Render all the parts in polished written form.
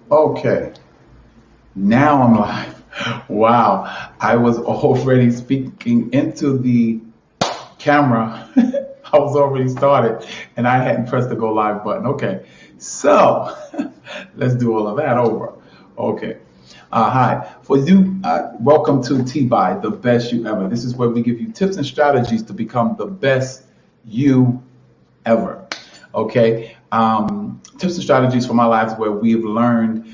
Okay, now I'm live. Wow, I was already speaking into the camera. I was already started and I hadn't pressed the go live button. Okay, so let's do all of that over. Okay. Hi, for you, welcome to TBYE, the best you ever. This is where we give you tips and strategies to become the best you ever. Okay, tips and strategies for my lives where we've learned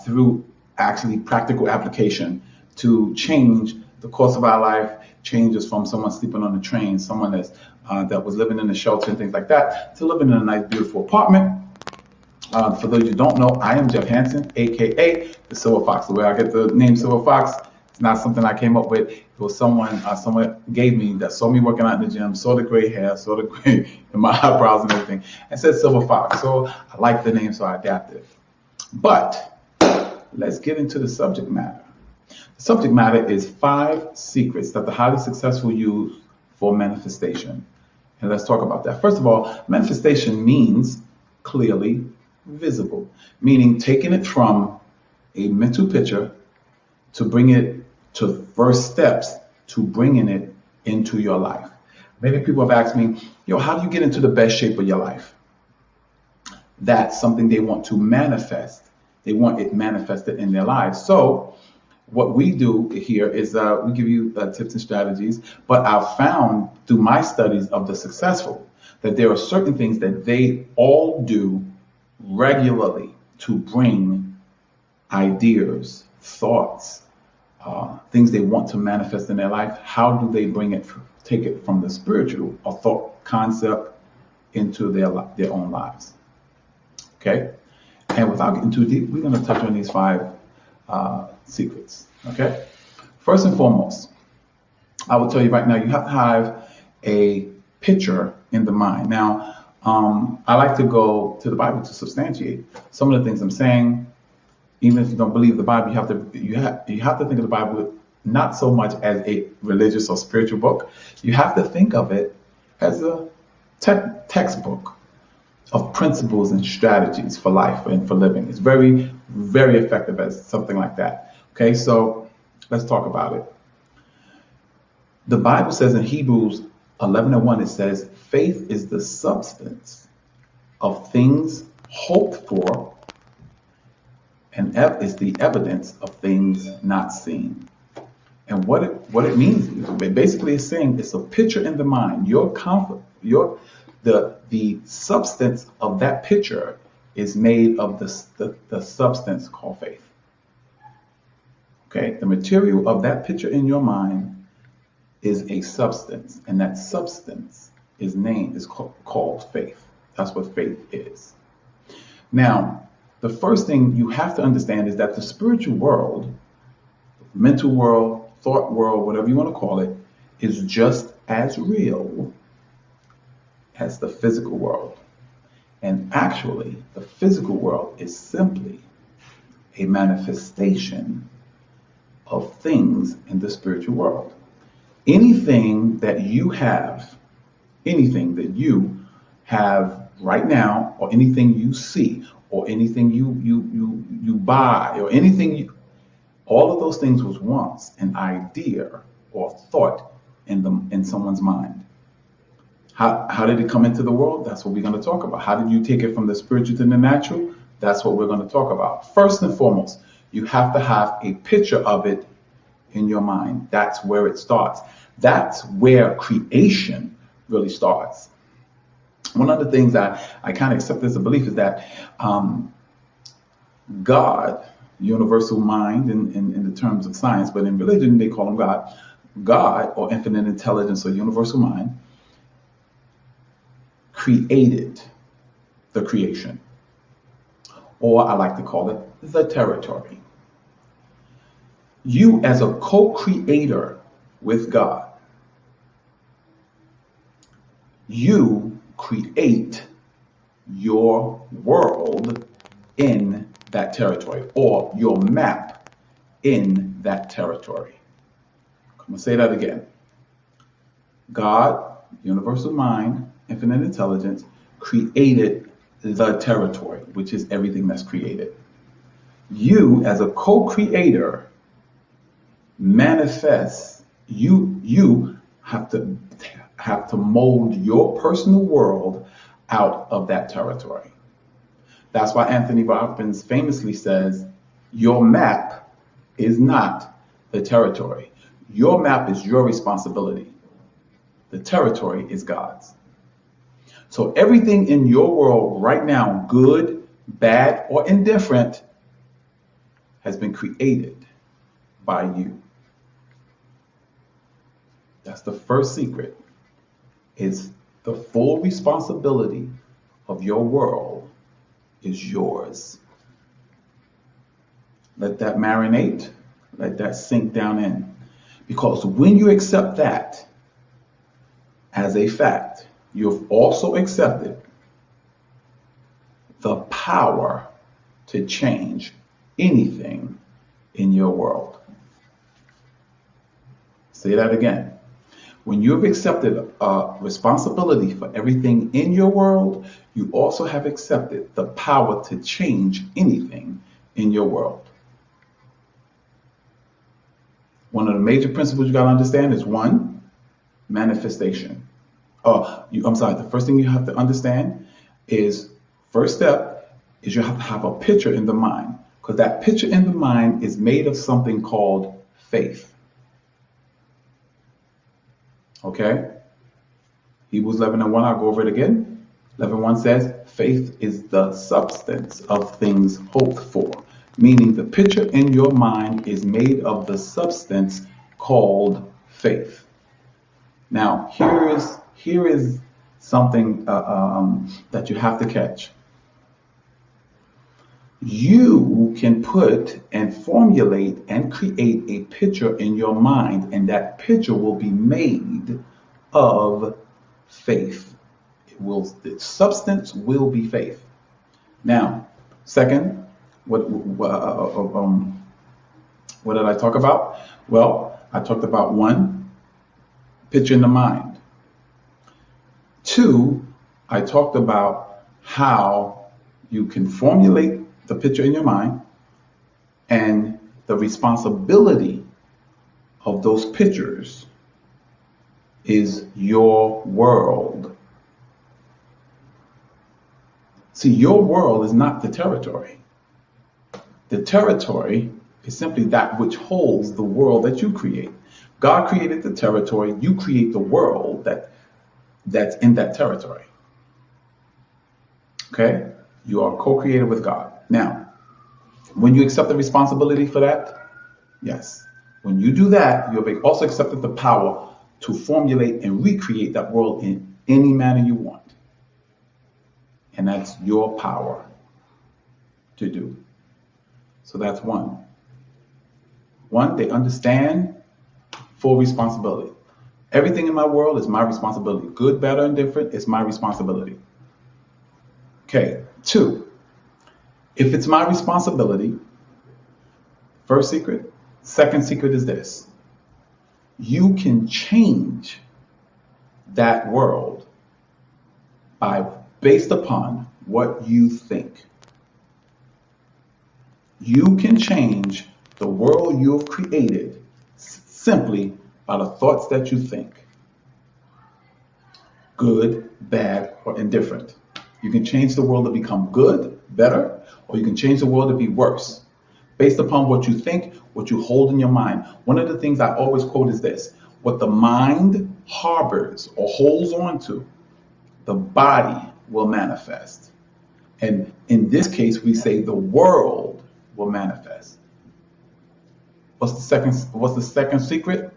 through actually practical application to change the course of our life. Changes from someone sleeping on the train, someone that was living in a shelter and things like that, to living in a nice, beautiful apartment. For those who don't know, I am Jeff Hansen, aka the Silver Fox. The way I get the name Silver Fox, it's not something I came up with. It was someone gave me that saw me working out in the gym, saw the gray hair, saw the gray in my eyebrows and everything, and said Silver Fox. So I like the name, so I adapted. But let's get into the subject matter. The subject matter is 5 secrets that the highly successful use for manifestation. And let's talk about that. First of all, manifestation means clearly visible, meaning taking it from a mental picture to bring it to first steps to bringing it into your life. Many people have asked me, how do you get into the best shape of your life? That's something they want to manifest. They want it manifested in their lives. So what we do here is we give you tips and strategies, but I've found through my studies of the successful that there are certain things that they all do regularly to bring ideas, thoughts, things they want to manifest in their life. How do they take it from the spiritual or thought concept into their own lives? Okay, and without getting too deep, we're going to touch on these 5 secrets. Okay, first and foremost, I will tell you right now, you have to have a picture in the mind. Now, I like to go to the Bible to substantiate some of the things I'm saying. Even if you don't believe the Bible, you have to think of the Bible not so much as a religious or spiritual book. You have to think of it as a textbook of principles and strategies for life and for living. It's very, very effective as something like that. Okay, so let's talk about it. The Bible says in Hebrews 11:1, it says, faith is the substance of things hoped for and is the evidence of things not seen. And what it means, basically is saying it's a picture in the mind. The substance of that picture is made of the substance called faith. Okay, the material of that picture in your mind is a substance, and that substance is called faith. That's what faith is. Now, the first thing you have to understand is that the spiritual world, mental world, thought world, whatever you want to call it, is just as real as the physical world. And actually, the physical world is simply a manifestation of things in the spiritual world. Anything that you have right now, or anything you see, or anything you buy, or all of those things was once an idea or thought in someone's mind. How did it come into the world? That's what we're going to talk about. How did you take it from the spiritual to the natural? That's what we're going to talk about. First and foremost, you have to have a picture of it in your mind. That's where it starts. That's where creation really starts. One of the things that I kind of accept as a belief is that God, universal mind in the terms of science, but in religion they call him God. God, or infinite intelligence or universal mind, created the creation. Or I like to call it the territory. You as a co-creator with God, you create your world in that territory, or your map in that territory. I'm going to say that again. God, universal mind, infinite intelligence, created the territory, which is everything that's created. You, as a co-creator, manifest. You have to mold your personal world out of that territory. That's why Anthony Robbins famously says, your map is not the territory. Your map is your responsibility. The territory is God's. So everything in your world right now, good, bad, or indifferent, has been created by you. That's the first secret, is the full responsibility of your world is yours. Let that marinate, let that sink down in. Because when you accept that as a fact, you've also accepted the power to change anything in your world. Say that again. When you've accepted responsibility for everything in your world, you also have accepted the power to change anything in your world. One of the major principles you got to understand is one, manifestation. The first thing you have to understand is, first step is you have to have a picture in the mind, because that picture in the mind is made of something called faith. Okay? Hebrews 11:1, I'll go over it again. 11:1 says, faith is the substance of things hoped for. Meaning the picture in your mind is made of the substance called faith. Now, here is something that you have to catch. You can put and formulate and create a picture in your mind, and that picture will be made of faith. The substance will be faith. Now, second, what did I talk about? Well, I talked about one, picture in the mind. Two, I talked about how you can formulate the picture in your mind, and the responsibility of those pictures is your world. See, your world is not the territory. The territory is simply that which holds the world that you create. God created the territory, you create the world that's in that territory. Okay? You are co-created with God. Now, when you accept the responsibility for that, yes. When you do that, you have also accepted the power to formulate and recreate that world in any manner you want. And that's your power to do. So that's one. One, they understand full responsibility. Everything in my world is my responsibility. Good, bad, or indifferent, it's my responsibility. Okay, two, if it's my responsibility, first secret. Second secret is this. You can change that world based upon what you think. You can change the world you have created simply by the thoughts that you think. Good, bad, or indifferent. You can change the world to become good, better, or you can change the world to be worse, based upon what you think, what you hold in your mind. One of the things I always quote is this: what the mind harbors or holds on to, the body will manifest. And in this case, we say the world will manifest. What's the second secret?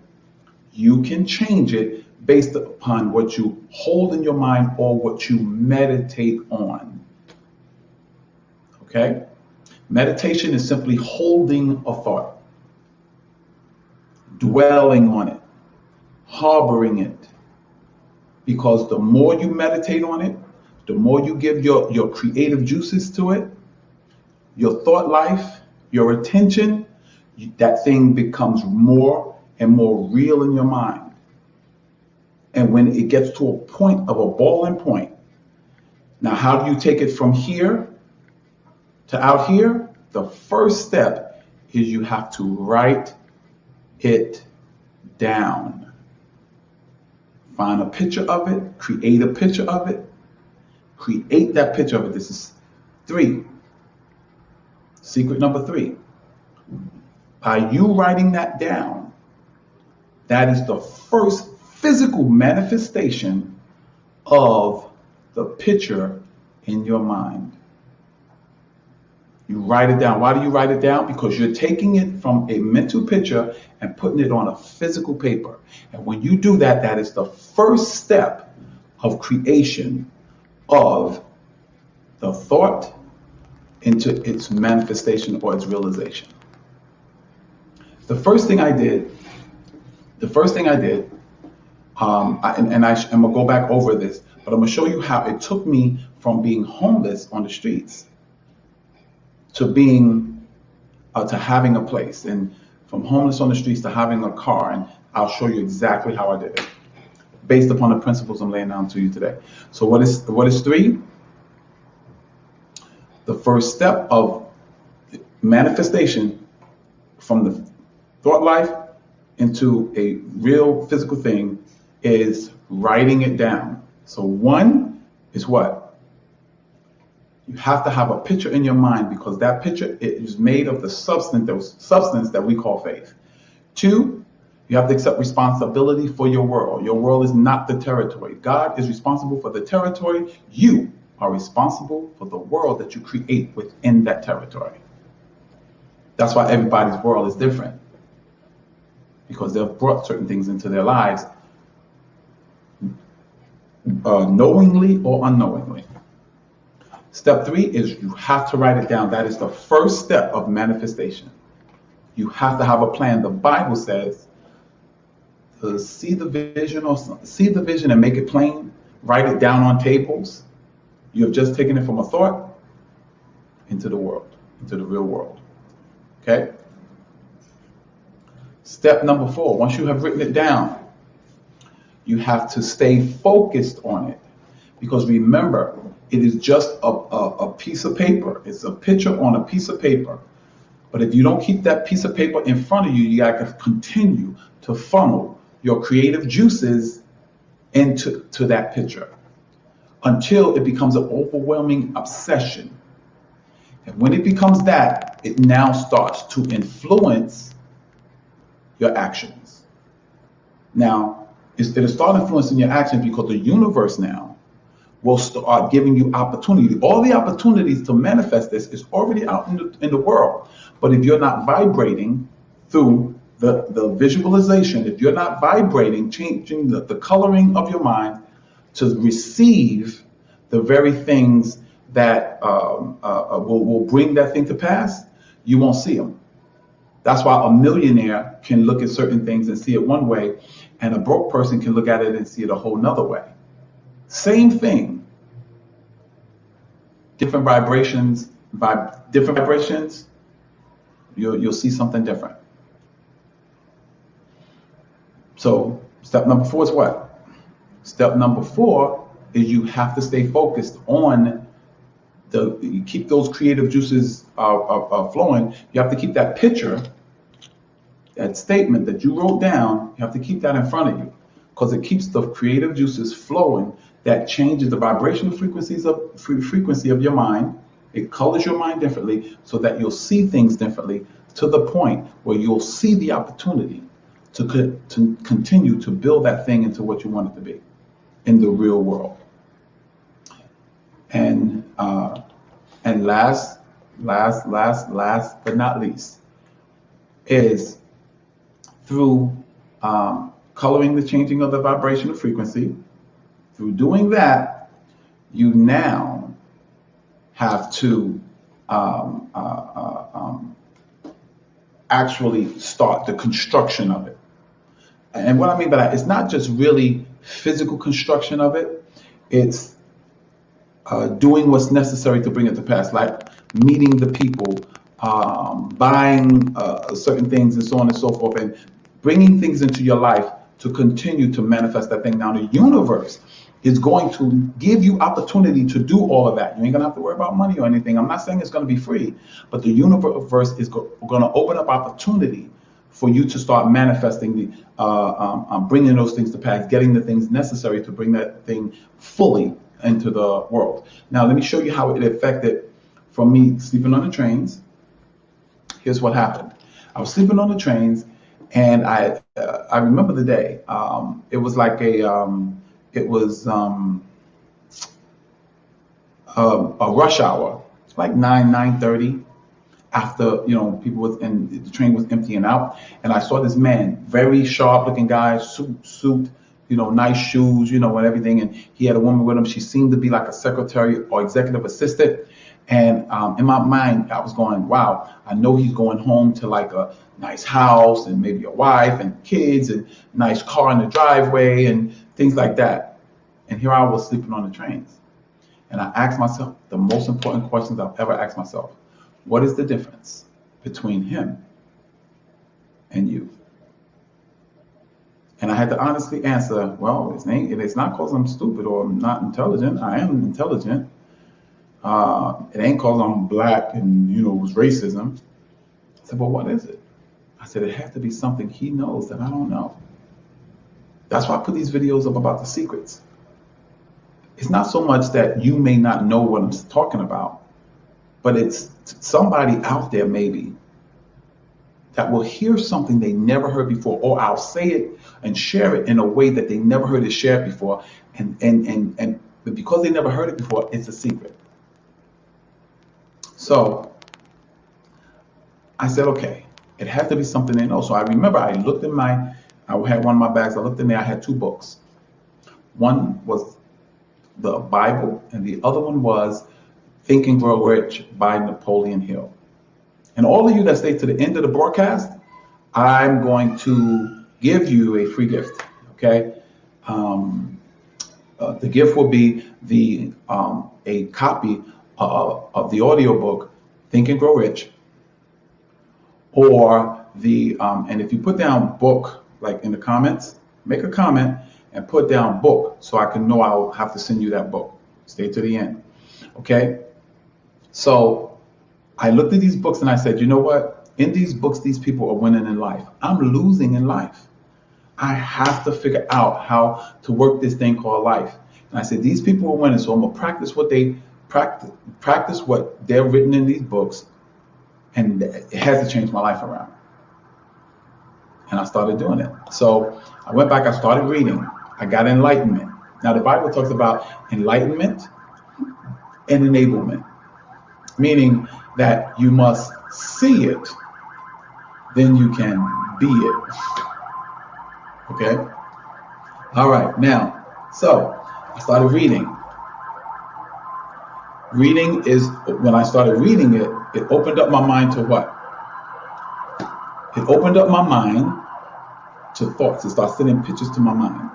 You can change it based upon what you hold in your mind or what you meditate on. Okay? Meditation is simply holding a thought, dwelling on it, harboring it. Because the more you meditate on it, the more you give your creative juices to it, your thought life, your attention, that thing becomes more and more real in your mind. And when it gets to a point of a boiling point, now how do you take it from here to out here? the first step is you have to write it down. Find a picture of it, create a picture of it, create that picture of it. This is 3. Secret number 3. By you writing that down, that is the first physical manifestation of the picture in your mind. You write it down. Why do you write it down? Because you're taking it from a mental picture and putting it on a physical paper. And when you do that, that is the first step of creation of the thought into its manifestation or its realization. The first thing I did, I'm gonna go back over this, but I'm gonna show you how it took me from being homeless on the streets to being, to having a place, and from homeless on the streets to having a car, and I'll show you exactly how I did it, based upon the principles I'm laying down to you today. So what is 3? The first step of manifestation from the thought life into a real physical thing is writing it down. So 1 is what? You have to have a picture in your mind, because that picture is made of the substance that we call faith. 2, you have to accept responsibility for your world. Your world is not the territory. God is responsible for the territory. You are responsible for the world that you create within that territory. That's why everybody's world is different, because they've brought certain things into their lives knowingly or unknowingly. Step 3 is you have to write it down. That is the first step of manifestation. You have to have a plan. The Bible says to see the vision and make it plain. Write it down on tables. You have just taken it from a thought into the world, into the real world. Okay? Step number 4, once you have written it down, you have to stay focused on it. Because remember, it is just a piece of paper. It's a picture on a piece of paper. But if you don't keep that piece of paper in front of you, you got to continue to funnel your creative juices into that picture until it becomes an overwhelming obsession. And when it becomes that, it now starts to influence your actions. Now, it'll start influencing your actions because the universe now will start giving you opportunity. All the opportunities to manifest this is already out in the world. But if you're not vibrating through the visualization, if you're not vibrating, changing the coloring of your mind to receive the very things that will bring that thing to pass, you won't see them. That's why a millionaire can look at certain things and see it one way, and a broke person can look at it and see it a whole nother way. Same thing. Different vibrations, you'll see something different. So step number 4 is what? Step number 4 is you have to stay focused on you keep those creative juices flowing. You have to keep that picture, that statement that you wrote down, you have to keep that in front of you, because it keeps the creative juices flowing. That changes the vibrational frequency of your mind. It colors your mind differently so that you'll see things differently, to the point where you'll see the opportunity to continue to build that thing into what you want it to be in the real world. And last but not least is through coloring the changing of the vibrational frequency. Through doing that, you now have to actually start the construction of it. And what I mean by that, it's not just really physical construction of it. It's doing what's necessary to bring it to pass, like meeting the people, buying certain things, and so on and so forth, and bringing things into your life to continue to manifest that thing. Now, the universe is going to give you opportunity to do all of that. You ain't gonna have to worry about money or anything. I'm not saying it's gonna be free, but the universe is gonna open up opportunity for you to start manifesting bringing those things to pass, getting the things necessary to bring that thing fully into the world. Now, let me show you how it affected from me sleeping on the trains. Here's what happened. I was sleeping on the trains, and I remember the day. It was like a rush hour, like 9:30. After people was and the train was emptying out, and I saw this man, very sharp looking guy, suit, nice shoes, and everything, and he had a woman with him. She seemed to be like a secretary or executive assistant, and in my mind I was going, wow, I know he's going home to like a nice house and maybe a wife and kids and nice car in the driveway and things like that. And here I was sleeping on the trains, and I asked myself the most important questions I've ever asked myself. What is the difference between him and you? And I had to honestly answer, well, it's not because I'm stupid or I'm not intelligent. I am intelligent. It ain't because I'm black and, it was racism. I said, well, what is it? I said, it has to be something he knows that I don't know. That's why I put these videos up about the secrets. It's not so much that you may not know what I'm talking about, but it's somebody out there maybe that will hear something they never heard before, or I'll say it and share it in a way that they never heard it shared before, and because they never heard it before, it's a secret. So I said, okay, it had to be something they know. So I remember I looked in I had one of my bags. I looked in there. I had two books. One was the Bible, and the other one was Think and Grow Rich by Napoleon Hill. And all of you that stay to the end of the broadcast, I'm going to give you a free gift. Okay, the gift will be a copy of the audiobook Think and Grow Rich, or and if you put down book like in the comments, make a comment and put down book so I can know I'll have to send you that book. Stay to the end. Okay. So I looked at these books and I said, you know what? In these books, these people are winning in life. I'm losing in life. I have to figure out how to work this thing called life. And I said, these people are winning, so I'm gonna practice what they're written in these books, and it has to change my life around. And I started doing it. So I went back, I started reading. I got enlightenment. Now the Bible talks about enlightenment and enablement, meaning that you must see it, then you can be it. Okay? All right, now, so I started reading. Reading is, when I started reading it, it opened up my mind to what? It opened up my mind to thoughts. It started sending pictures to my mind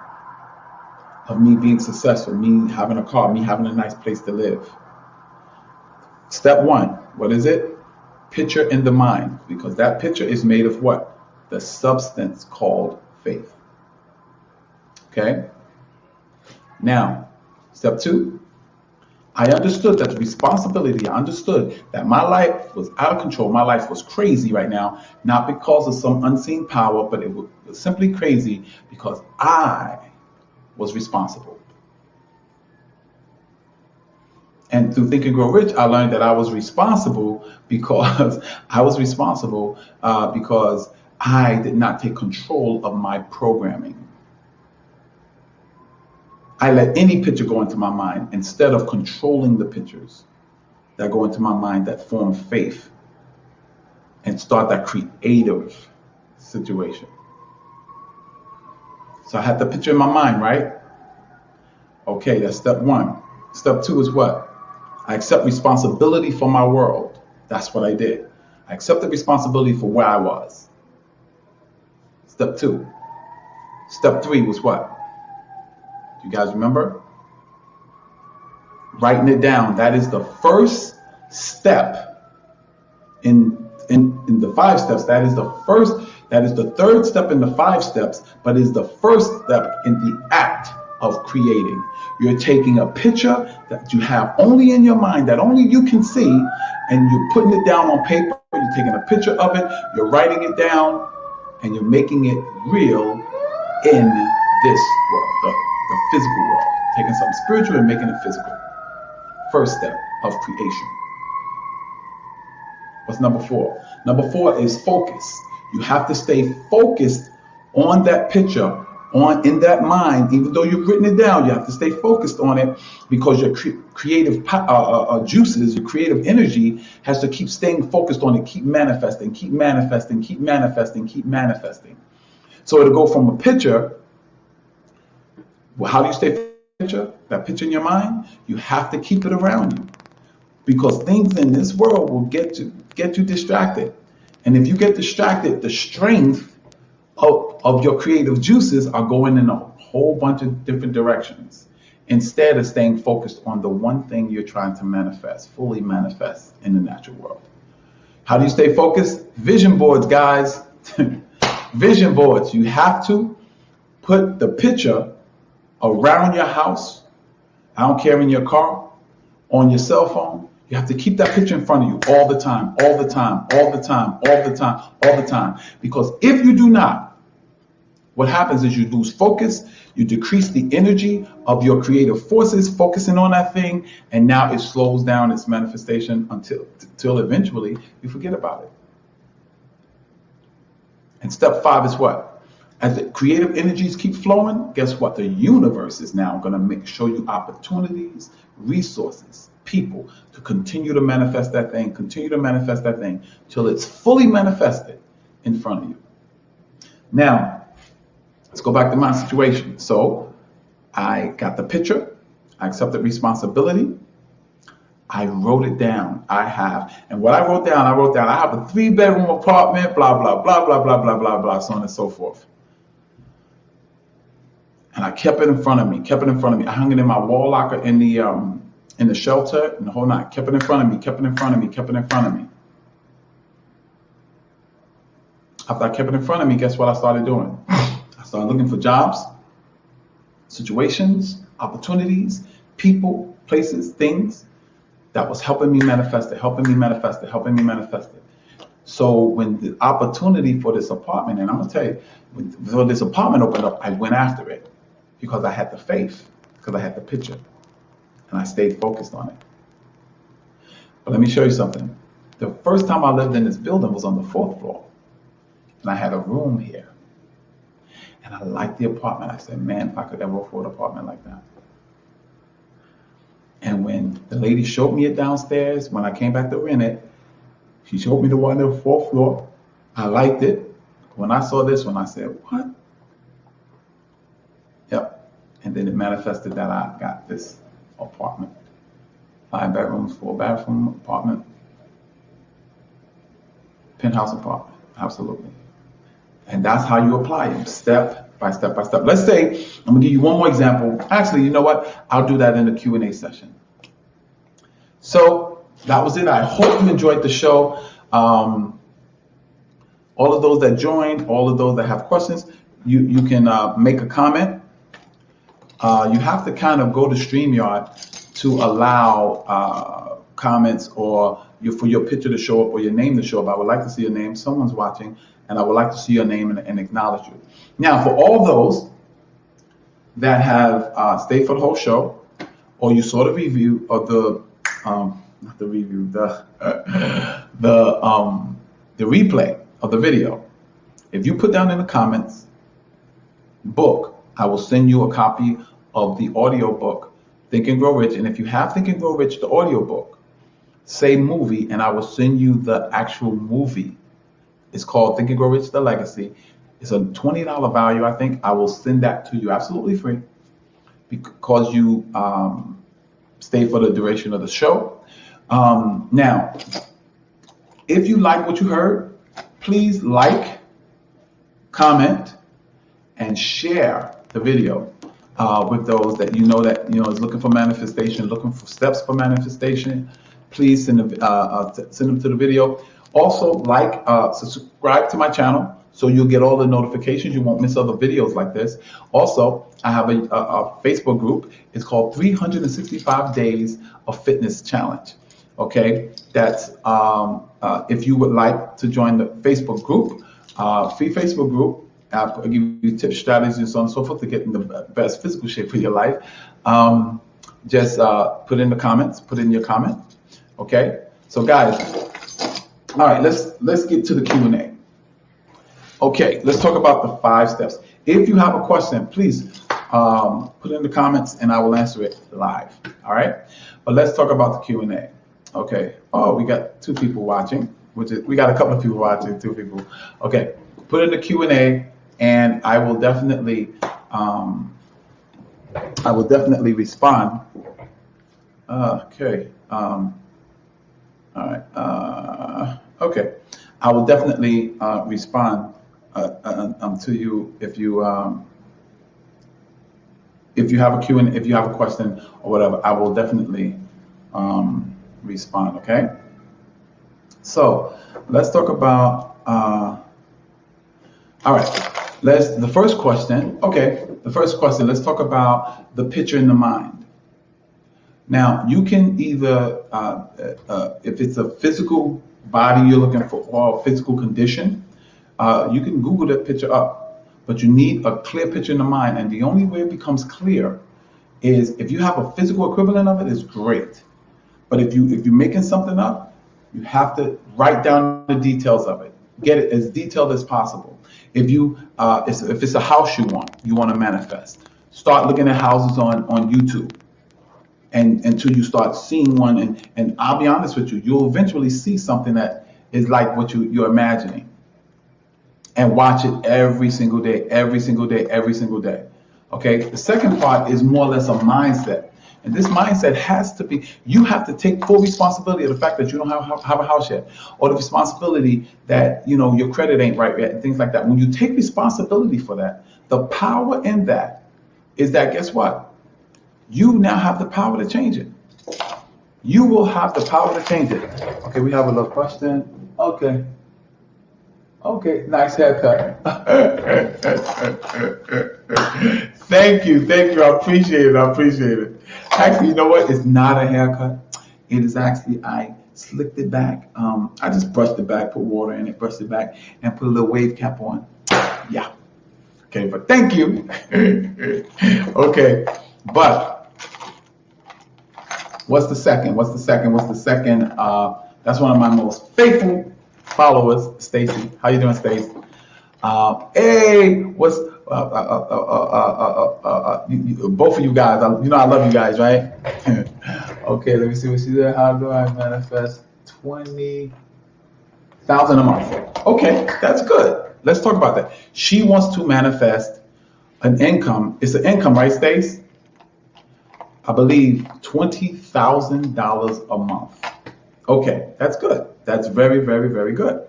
of me being successful, me having a car, me having a nice place to live. Step one, what is it? Picture in the mind, because that picture is made of what? The substance called faith. Okay? Now, step two, I understood that the responsibility, I understood that my life was out of control. My life was crazy right now, not because of some unseen power, but it was simply crazy because I was responsible. And through Think and Grow Rich, I learned that I was responsible because because I did not take control of my programming. I let any picture go into my mind instead of controlling the pictures that go into my mind that form faith and start that creative situation. So I had the picture in my mind, right? Okay, that's step one. Step two is what? I accept responsibility for my world. That's what I did. I accepted responsibility for where I was. Step two. Step three was what? Do you guys remember? Writing it down. That is the first step in the 5 steps. That is the third step in the 5 steps, but is the first step in the act of creating. You're taking a picture that you have only in your mind, that only you can see, and you're putting it down on paper. You're taking a picture of it, you're writing it down, and you're making it real in this world, the physical world. Taking something spiritual and making it physical. First step of creation. What's number 4? Number 4 is focus. You have to stay focused on that picture, in that mind. Even though you've written it down, you have to stay focused on it, because your creative juices, your creative energy has to keep staying focused on it, keep manifesting, keep manifesting, keep manifesting, keep manifesting. So it'll go from a picture. Well, how do you stay picture? That picture in your mind, you have to keep it around you, because things in this world will get you distracted. And if you get distracted, the strength of your creative juices are going in a whole bunch of different directions, instead of staying focused on the one thing you're trying to manifest, fully manifest in the natural world. How do you stay focused? Vision boards, guys. Vision boards. You have to put the picture around your house. I don't care, in your car, on your cell phone. You have to keep that picture in front of you all the time, all the time, all the time, all the time, all the time. Because if you do not, what happens is you lose focus, you decrease the energy of your creative forces focusing on that thing, and now it slows down its manifestation until eventually you forget about it. And step 5 is what? As the creative energies keep flowing, guess what? The universe is now going to show you opportunities, resources, people to continue to manifest that thing, till it's fully manifested in front of you. Now, let's go back to my situation. So I got the picture, I accepted responsibility, I wrote it down. And what I wrote down, I have a 3-bedroom apartment, blah, blah, blah, blah, blah, blah, blah, blah, so on and so forth. And I kept it in front of me. I hung it in my wall locker in the shelter, and the whole night. Kept it in front of me. After I kept it in front of me, guess what I started doing? I started looking for jobs, situations, opportunities, people, places, things that was helping me manifest it. So when the opportunity for this apartment, and I'm going to tell you, when this apartment opened up, I went after it, because I had the faith, because I had the picture, and I stayed focused on it. But let me show you something. The first time I lived in this building was on the 4th floor, and I had a room here. And I liked the apartment. I said, man, if I could ever afford an apartment like that. And when the lady showed me it downstairs, when I came back to rent it, she showed me the one on the 4th floor. I liked it. When I saw this one, I said, what? Yep. And then it manifested that I got this apartment. 5 bedrooms, 4-bathroom apartment. Penthouse apartment. Absolutely. And that's how you apply them, step by step by step. Let's say, I'm going to give you one more example. Actually, you know what? I'll do that in the Q&A session. So that was it. I hope you enjoyed the show. All of those that joined, all of those that have questions, you can make a comment. You have to kind of go to StreamYard to allow comments or for your picture to show up or your name to show up. I would like to see your name. Someone's watching, and I would like to see your name and acknowledge you. Now, for all those that have stayed for the whole show, or you saw the review of the replay of the video, if you put down in the comments book, I will send you a copy of the audio book, Think and Grow Rich. And if you have Think and Grow Rich, the audio book, say movie, and I will send you the actual movie. It's called Think and Grow Rich, The Legacy. It's a $20 value, I think. I will send that to you absolutely free because you stay for the duration of the show. Now, if you like what you heard, please like, comment, and share the video with those that is looking for manifestation, looking for steps for manifestation. Please send them to the video. Also, subscribe to my channel so you'll get all the notifications. You won't miss other videos like this. Also, I have a Facebook group. It's called 365 Days of Fitness Challenge. Okay, that's if you would like to join the Facebook group, free Facebook group. I'll give you tips, strategies, and so on and so forth to get in the best physical shape of your life. Just put in the comments. Put in your comment. Okay. So guys, all right. Let's get to the Q&A. Okay. Let's talk about the 5 steps. If you have a question, please put in the comments, and I will answer it live. All right. But let's talk about the Q&A. Okay. Oh, we got 2 people watching. We got a couple of people watching. 2 people. Okay. Put in the Q&A. And I will definitely respond. Okay. All right. Okay. I will definitely respond to you if you have a Q&A, if you have a question or whatever. I will definitely respond. Okay. So let's talk about. All right. The first question, let's talk about the picture in the mind. Now, you can either, if it's a physical body you're looking for or a physical condition, you can Google that picture up, but you need a clear picture in the mind. And the only way it becomes clear is if you have a physical equivalent of it, is great. But if you're making something up, you have to write down the details of it. Get it as detailed as possible. If it's a house you want to manifest, start looking at houses on YouTube, and until you start seeing one, and I'll be honest with you, you'll eventually see something that is like what you're imagining, and watch it every single day. Okay. The second part is more or less a mindset. And this mindset has to be, you have to take full responsibility of the fact that you don't have a house yet, or the responsibility that, your credit ain't right yet, and things like that. When you take responsibility for that, the power in that is that, guess what? You now have the power to change it. You will have the power to change it. Okay, we have a little question. Okay, nice haircut. Thank you. I appreciate it. Actually, you know what? It's not a haircut. It is actually, I slicked it back. I just brushed it back, put water in it, brushed it back, and put a little wave cap on. Yeah. Okay, but thank you. Okay, but what's the second? That's one of my most faithful followers, Stacy. How you doing, Stacy? Hey, what's both of you guys? I love you guys, right? Okay, let me see what she said. How do I manifest 20,000 a month? Okay, that's good. Let's talk about that. She wants to manifest an income. It's an income, right, Stace? I believe $20,000 a month. Okay, that's good. That's very, very, very good.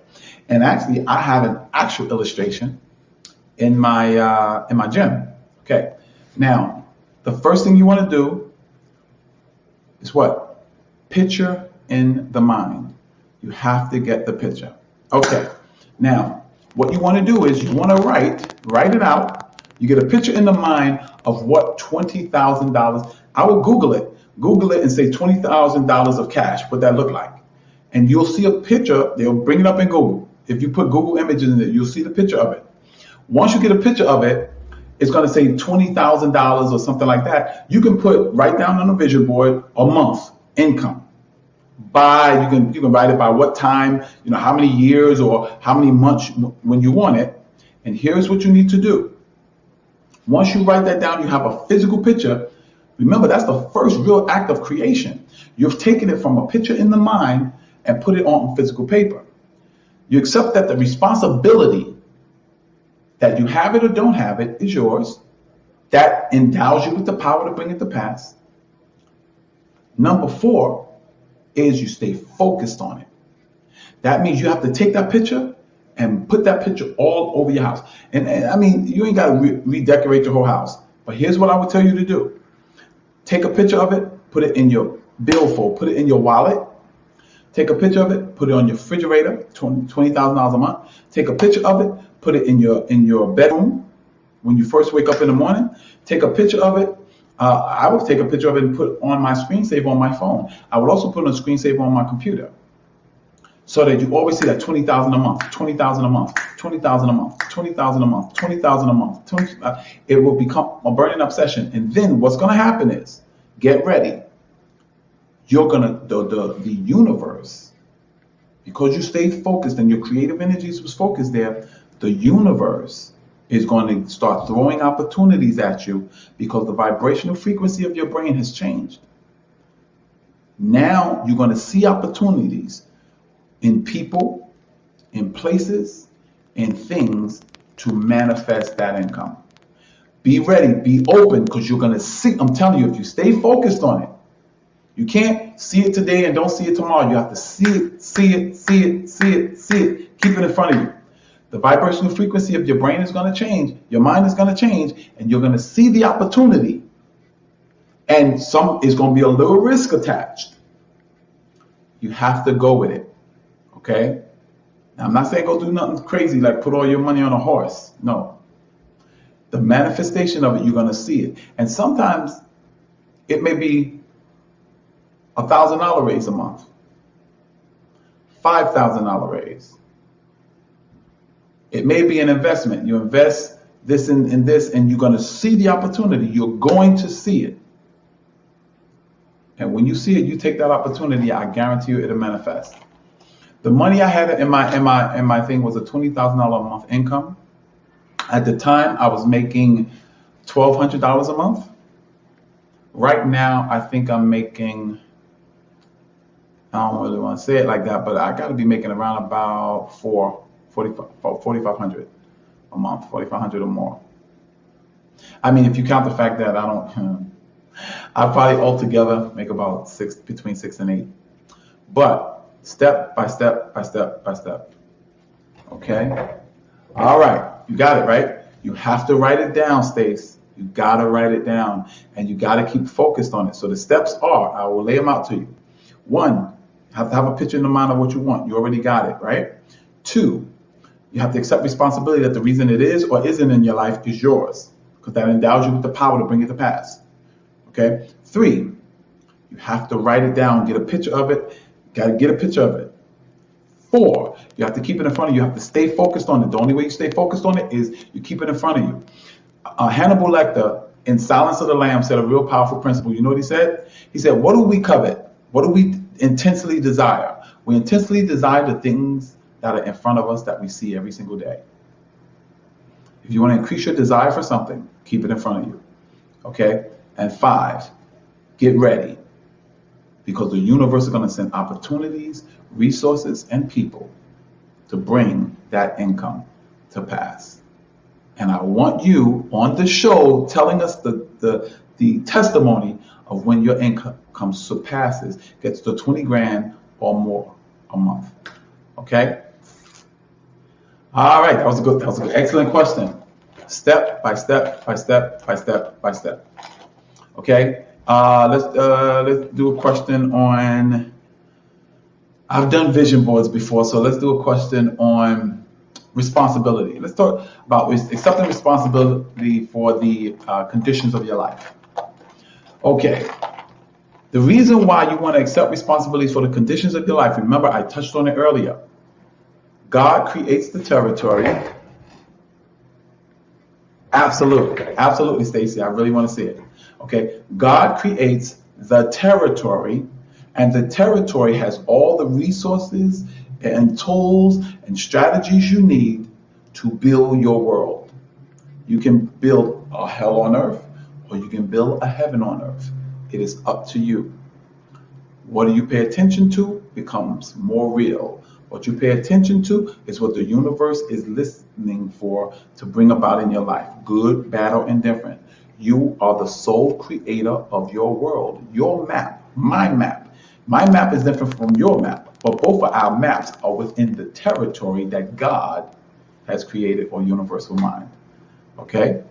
And actually, I have an actual illustration in my gym. Okay. Now, the first thing you want to do is what? Picture in the mind. You have to get the picture. Okay. Now, what you want to do is you want to write it out. You get a picture in the mind of what $20,000. I will Google it and say $20,000 of cash, what that look like. And you'll see a picture. They'll bring it up in Google. If you put Google images in it, you'll see the picture of it. Once you get a picture of it, it's going to say $20,000 or something like that. You can write down on a vision board a month income. You can write it by what time, how many years or how many months when you want it. And here's what you need to do. Once you write that down, you have a physical picture. Remember, that's the first real act of creation. You've taken it from a picture in the mind and put it on physical paper. You accept that the responsibility that you have it or don't have it is yours. That endows you with the power to bring it to pass. Number 4 is you stay focused on it. That means you have to take that picture and put that picture all over your house. And I mean, you ain't got to redecorate your whole house. But here's what I would tell you to do. Take a picture of it, put it in your billfold, put it in your wallet. Take a picture of it, put it on your refrigerator, $20,000 a month. Take a picture of it, put it in your bedroom when you first wake up in the morning. Take a picture of it. I would take a picture of it and put on my screensaver on my phone. I would also put on a screensaver on my computer, so that you always see that 20,000 a month, 20,000 a month, 20,000 a month, 20,000 a month, 20,000 a month. It will become a burning obsession. And then what's going to happen is, get ready. You're gonna the universe, because you stayed focused and your creative energies was focused there. The universe is going to start throwing opportunities at you because the vibrational frequency of your brain has changed. Now you're going to see opportunities in people, in places, in things to manifest that income. Be ready, be open, because you're going to see. I'm telling you, if you stay focused on it, you can't see it today and don't see it tomorrow. You have to see it, see it, see it, see it, see it. Keep it in front of you. The vibrational frequency of your brain is going to change. Your mind is going to change, and you're going to see the opportunity. And some is going to be a little risk attached. You have to go with it. Okay? Now, I'm not saying go do nothing crazy like put all your money on a horse. No. The manifestation of it, you're going to see it. And sometimes it may be $1,000 raise a month, $5,000 raise. It may be an investment. You invest this in this, and you're going to see the opportunity. You're going to see it. And when you see it, you take that opportunity. I guarantee you it'll manifest. The money I had in my thing was a $20,000 a month income. At the time, I was making $1,200 a month. Right now, I think I'm making, I don't really want to say it like that, but I got to be making around about $4,500 a month, $4,500 or more. I mean, if you count the fact that I probably altogether make about between 6 and 8. But step by step by step by step. Okay? All right. You got it, right? You have to write it down, Stace. You got to write it down, and you got to keep focused on it. So the steps are, I will lay them out to you. 1, you have to have a picture in the mind of what you want. You already got it, right? 2, you have to accept responsibility that the reason it is or isn't in your life is yours, because that endows you with the power to bring it to pass. Okay? 3, you have to write it down, get a picture of it. Got to get a picture of it. 4, you have to keep it in front of you. You have to stay focused on it. The only way you stay focused on it is you keep it in front of you. Hannibal Lecter, in Silence of the Lambs, said a real powerful principle. You know what he said? He said, what do we covet? What do we intensely desire? We intensely desire the things that are in front of us that we see every single day. If you want to increase your desire for something, keep it in front of you. Okay? And 5, get ready. Because the universe is going to send opportunities, resources, and people to bring that income to pass. And I want you on the show telling us the testimony of when your income surpasses, gets to 20 grand or more a month. Okay? All right, that was a good, excellent question. Step by step by step by step by step. Okay? Let's do a question on, I've done vision boards before, so let's do a question on responsibility. Let's talk about accepting responsibility for the conditions of your life. Okay. The reason why you want to accept responsibilities for the conditions of your life, remember I touched on it earlier. God creates the territory. Absolutely, Stacy. I really want to see it. Okay, God creates the territory, and the territory has all the resources and tools and strategies you need to build your world. You can build a hell on earth, or you can build a heaven on earth. It is up to you. What do you pay attention to becomes more real. What you pay attention to is what the universe is listening for to bring about in your life, good, bad, or indifferent. You are the sole creator of your world. Your map, my map. My map is different from your map, but both of our maps are within the territory that God has created, or universal mind. Okay?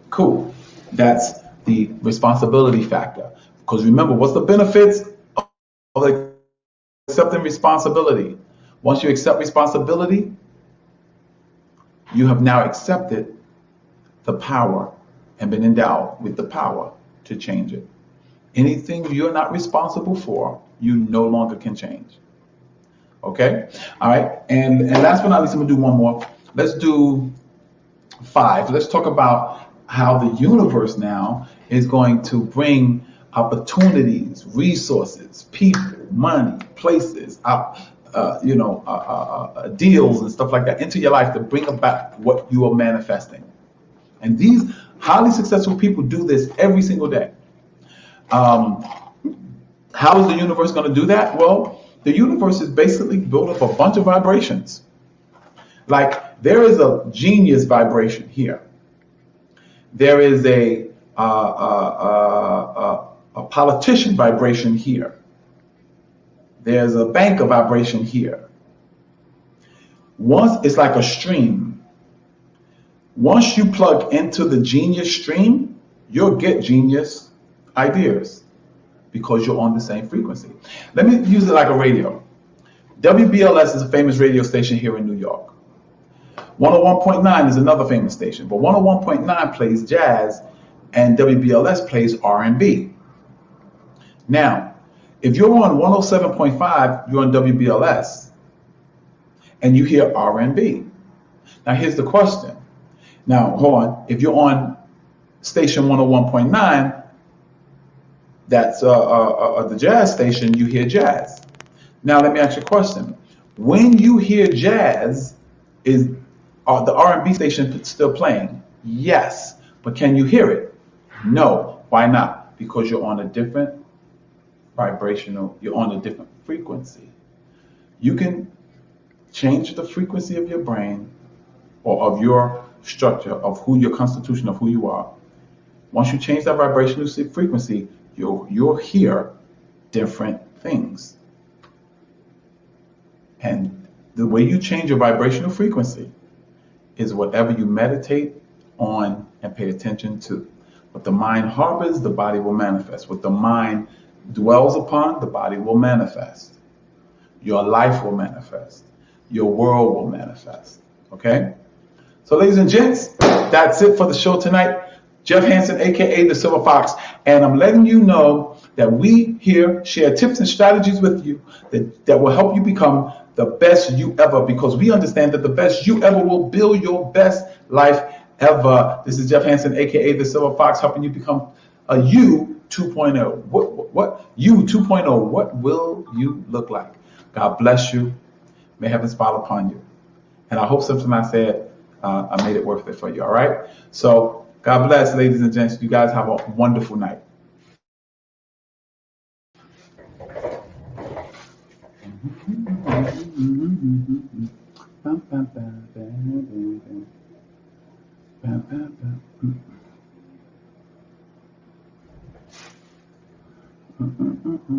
Cool. That's the responsibility factor. Because remember, what's the benefits of accepting responsibility? Once you accept responsibility, you have now accepted the power and been endowed with the power to change it. Anything you're not responsible for, you no longer can change. Okay? All right. And last but not least, I'm going to do one more. Let's do 5. Let's talk about how the universe now is going to bring opportunities, resources, people, money, places, deals and stuff like that into your life to bring about what you are manifesting. And these highly successful people do this every single day. How is the universe going to do that? Well, the universe is basically built of a bunch of vibrations. Like there is a genius vibration here. There is a politician vibration here. There's a banker vibration here. Once it's like a stream. Once you plug into the genius stream, you'll get genius ideas because you're on the same frequency. Let me use it like a radio. WBLS is a famous radio station here in New York. 101.9 is another famous station, but 101.9 plays jazz and WBLS plays R&B. Now, if you're on 107.5, you're on WBLS, and you hear R&B. Now, here's the question. Now, hold on. If you're on station 101.9, that's the jazz station, you hear jazz. Now, let me ask you a question. When you hear jazz, is the R&B station still playing? Yes. But can you hear it? No. Why not? Because you're on a different vibrational, you're on a different frequency. You can change the frequency of your brain or of your structure, of who your constitution, of who you are. Once you change that vibrational frequency, you'll hear different things. And the way you change your vibrational frequency is whatever you meditate on and pay attention to. What the mind harbors, the body will manifest. What the mind dwells upon, the body will manifest. Your life will manifest. Your world will manifest. Okay? So ladies and gents, that's it for the show tonight. Jeff Hansen, aka the Silver Fox, and I'm letting you know that we here share tips and strategies with you that will help you become the best you ever, because we understand that the best you ever will build your best life ever. This is Jeff Hansen, aka the Silver Fox, helping you become a you 2.0. What you 2.0? What will you look like? God bless you. May heaven smile upon you. And I hope something I said, I made it worth it for you. All right. So God bless, ladies and gents. You guys have a wonderful night.